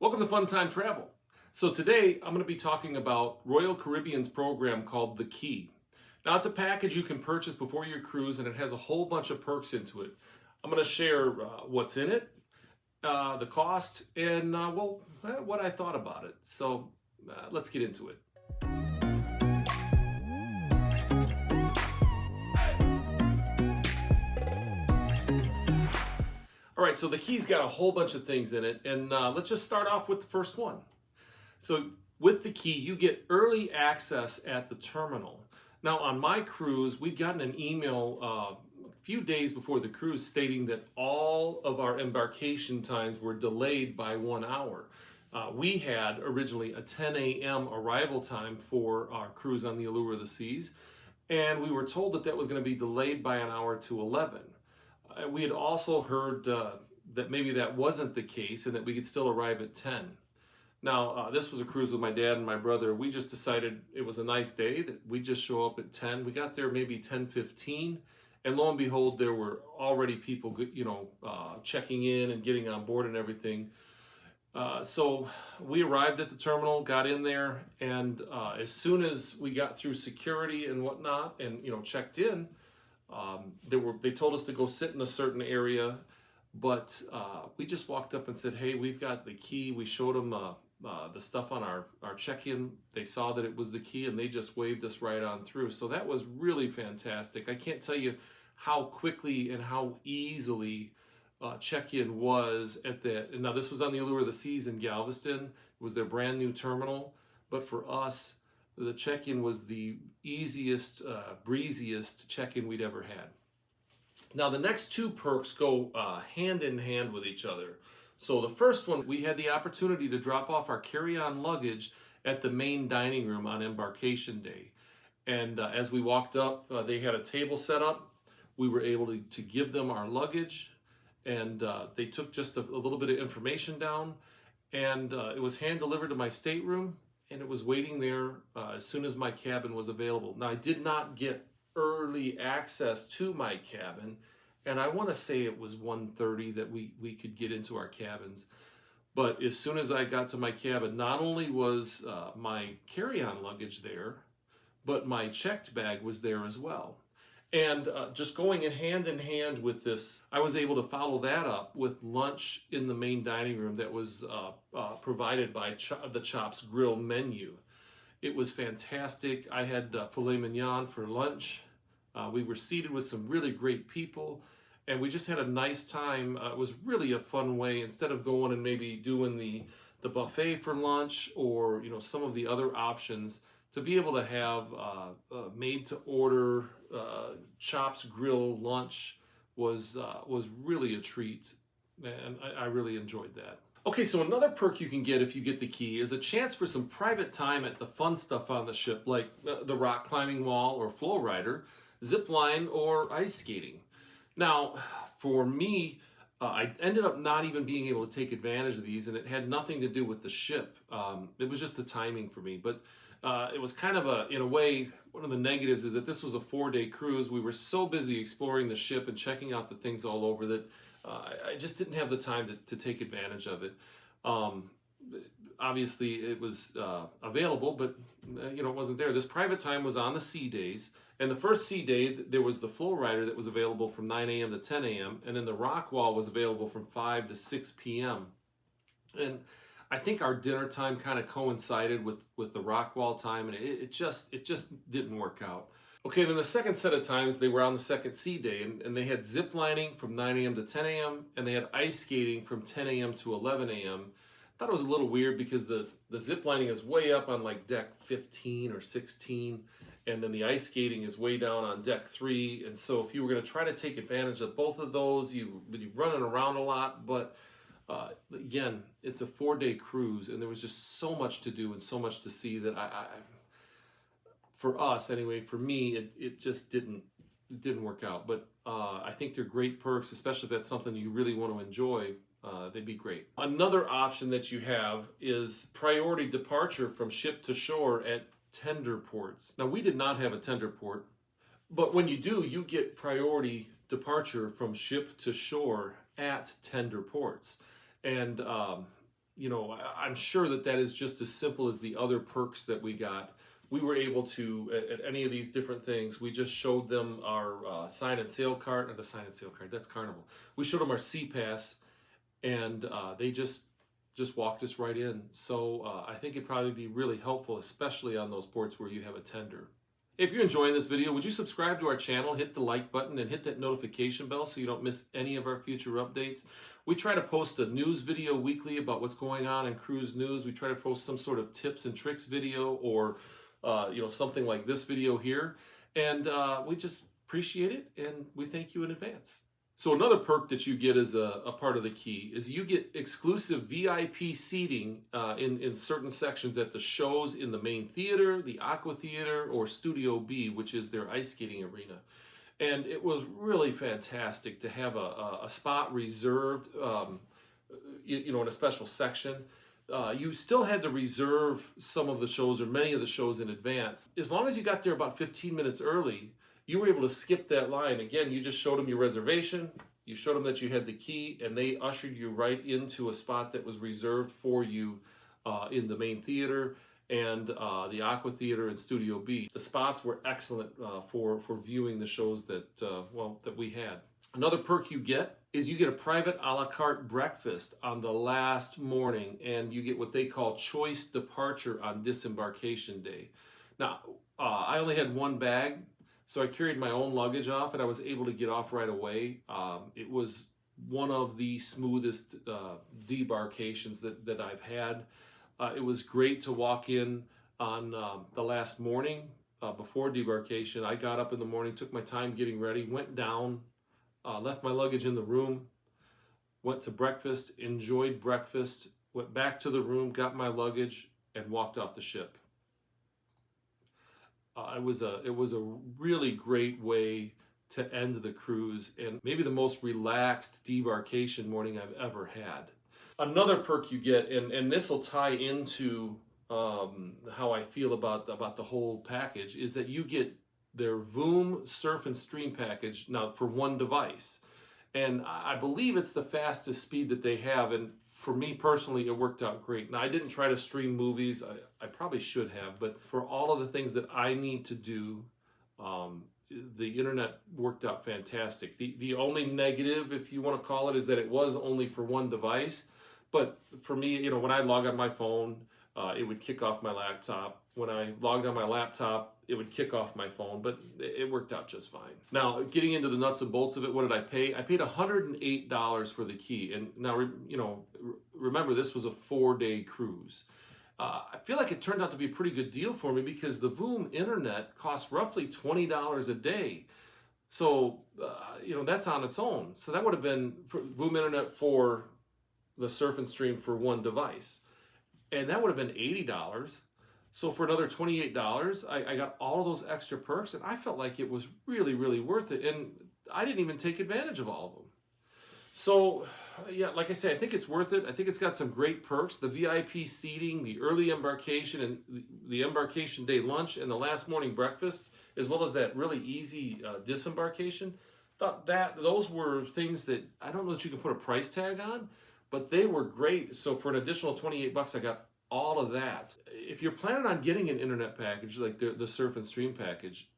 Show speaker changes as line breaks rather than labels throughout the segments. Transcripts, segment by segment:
Welcome to Fun Time Travel. So today I'm going to be talking about Royal Caribbean's program called The Key. Now it's a package you can purchase before your cruise and it has a whole bunch of perks into it. I'm going to share what's in it, the cost, and what I thought about it. So let's get into it. All right, so the Key's got a whole bunch of things in it, and let's just start off with the first one. So with the Key, you get early access at the terminal. Now on my cruise, we'd gotten an email a few days before the cruise stating that all of our embarkation times were delayed by 1 hour. We had originally a 10 a.m. arrival time for our cruise on the Allure of the Seas, and we were told that that was going to be delayed by an hour to 11. We had also heard that maybe that wasn't the case and that we could still arrive at 10. Now, this was a cruise with my dad and my brother. We just decided it was a nice day that we'd just show up at 10. We got there maybe 10:15, and lo and behold, there were already people, checking in and getting on board and everything. So we arrived at the terminal, got in there, and as soon as we got through security and whatnot and, checked in, they told us to go sit in a certain area, but we just walked up and said, hey, we've got the Key. We showed them the stuff on our check-in. They saw that it was the Key, and they just waved us right on through. So that was really fantastic. I can't tell you how quickly and how easily check-in was at that. And now this was on the Allure of the Seas in Galveston. It was their brand new terminal, but for us, the check-in was the easiest, breeziest check-in we'd ever had. Now the next two perks go hand in hand with each other. So the first one, we had the opportunity to drop off our carry-on luggage at the main dining room on embarkation day. And as we walked up, they had a table set up. We were able to give them our luggage, and they took just a little bit of information down, and it was hand-delivered to my stateroom, and it was waiting there as soon as my cabin was available. Now, I did not get early access to my cabin, and I want to say it was 1:30 that we could get into our cabins. But as soon as I got to my cabin, not only was my carry-on luggage there, but my checked bag was there as well. And just going in hand with this, I was able to follow that up with lunch in the main dining room that was provided by the Chops Grill menu. It was fantastic. I had filet mignon for lunch. We were seated with some really great people, and we just had a nice time. It was really a fun way, instead of going and maybe doing the buffet for lunch or some of the other options, to be able to have made-to-order Chops Grill lunch was really a treat, and I really enjoyed that. Okay, so another perk you can get if you get the Key is a chance for some private time at the fun stuff on the ship, like the rock climbing wall or flow rider, zip line, or ice skating. Now, for me, I ended up not even being able to take advantage of these, and it had nothing to do with the ship. It was just the timing for me, but it was kind of in a way, one of the negatives is that this was a 4-day cruise. We were so busy exploring the ship and checking out the things all over that I just didn't have the time to take advantage of it. Obviously, it was available, but it wasn't there. This private time was on the sea days, and the first sea day, there was the flow rider that was available from 9 a.m. to 10 a.m., and then the rock wall was available from 5 to 6 p.m. And I think our dinner time kind of coincided with the rock wall time, and it just didn't work out. Okay, then the second set of times, they were on the second sea day, and they had zip lining from 9 a.m. to 10 a.m., and they had ice skating from 10 a.m. to 11 a.m. I thought it was a little weird because the zip lining is way up on like deck 15 or 16, and then the ice skating is way down on deck 3, and so if you were going to try to take advantage of both of those, you'd be running around a lot, but again, it's a 4-day cruise, and there was just so much to do and so much to see that for us anyway, for me, it just didn't work out. But I think they're great perks, especially if that's something you really want to enjoy. They'd be great. Another option that you have is priority departure from ship to shore at tender ports. Now, we did not have a tender port, but when you do, you get priority departure from ship to shore at tender ports. And I'm sure that is just as simple as the other perks that we got. We were able to, at any of these different things, we just showed them our sign and sale card, or the sign and sale card, that's Carnival. We showed them our C-Pass, and they just walked us right in. So I think it'd probably be really helpful, especially on those ports where you have a tender. If you're enjoying this video, would you subscribe to our channel, hit the like button, and hit that notification bell so you don't miss any of our future updates? We try to post a news video weekly about what's going on in cruise news. We try to post some sort of tips and tricks video, or something like this video here. And we just appreciate it, and we thank you in advance. So another perk that you get as a part of the key is you get exclusive VIP seating in certain sections at the shows in the main theater, the Aqua Theater, or Studio B, which is their ice skating arena. And it was really fantastic to have a spot reserved, in a special section. You still had to reserve some of the shows, or many of the shows, in advance. As long as you got there about 15 minutes early, you were able to skip that line. Again, you just showed them your reservation, you showed them that you had the key, and they ushered you right into a spot that was reserved for you in the main theater and the Aqua Theater and Studio B. The spots were excellent for viewing the shows that we had. Another perk you get is you get a private a la carte breakfast on the last morning, and you get what they call choice departure on disembarkation day. Now, I only had one bag, so I carried my own luggage off, and I was able to get off right away. It was one of the smoothest debarkations that I've had. It was great to walk in on the last morning before debarkation. I got up in the morning, took my time getting ready, went down, left my luggage in the room, went to breakfast, enjoyed breakfast, went back to the room, got my luggage, and walked off the ship. It was a really great way to end the cruise, and maybe the most relaxed debarkation morning I've ever had. Another perk you get, and this will tie into how I feel about the whole package, is that you get their Voom Surf and Stream package now for one device. And I believe it's the fastest speed that they have, and for me personally, it worked out great. Now, I didn't try to stream movies. I probably should have, but for all of the things that I need to do, the internet worked out fantastic. The only negative, if you want to call it, is that it was only for one device. But for me, when I log on my phone, it would kick off my laptop. When I logged on my laptop, it would kick off my phone, but it worked out just fine. Now, getting into the nuts and bolts of it, what did I pay? I paid $108 for the key. And now, remember, this was a 4-day cruise. I feel like it turned out to be a pretty good deal for me, because the Voom internet costs roughly $20 a day. So, that's on its own. So that would have been for Voom internet for the Surf and Stream for one device. And that would have been $80. So for another $28, I got all of those extra perks, and I felt like it was really, really worth it. And I didn't even take advantage of all of them. So, yeah, like I say, I think it's worth it. I think it's got some great perks. The VIP seating, the early embarkation, and the embarkation day lunch, and the last morning breakfast, as well as that really easy disembarkation. Thought that those were things that I don't know that you can put a price tag on, but they were great. So for an additional $28, I got all of that. If you're planning on getting an internet package like the Surf and Stream package,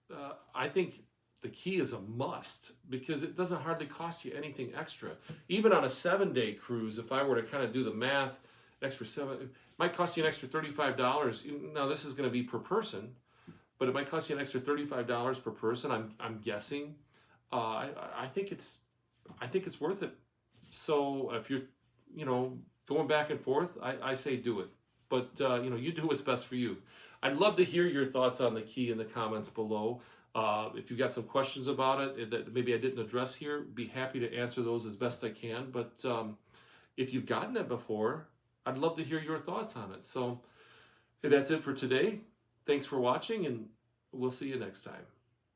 I think the key is a must, because it doesn't hardly cost you anything extra. Even on a 7-day cruise, if I were to kind of do the math, it might cost you an extra $35. Now this is going to be per person, but it might cost you an extra $35 per person. I'm guessing. I think it's worth it. So if you're going back and forth, I say do it. But you do what's best for you. I'd love to hear your thoughts on the key in the comments below. If you've got some questions about it that maybe I didn't address here, be happy to answer those as best I can. But if you've gotten it before, I'd love to hear your thoughts on it. So that's it for today. Thanks for watching, and we'll see you next time.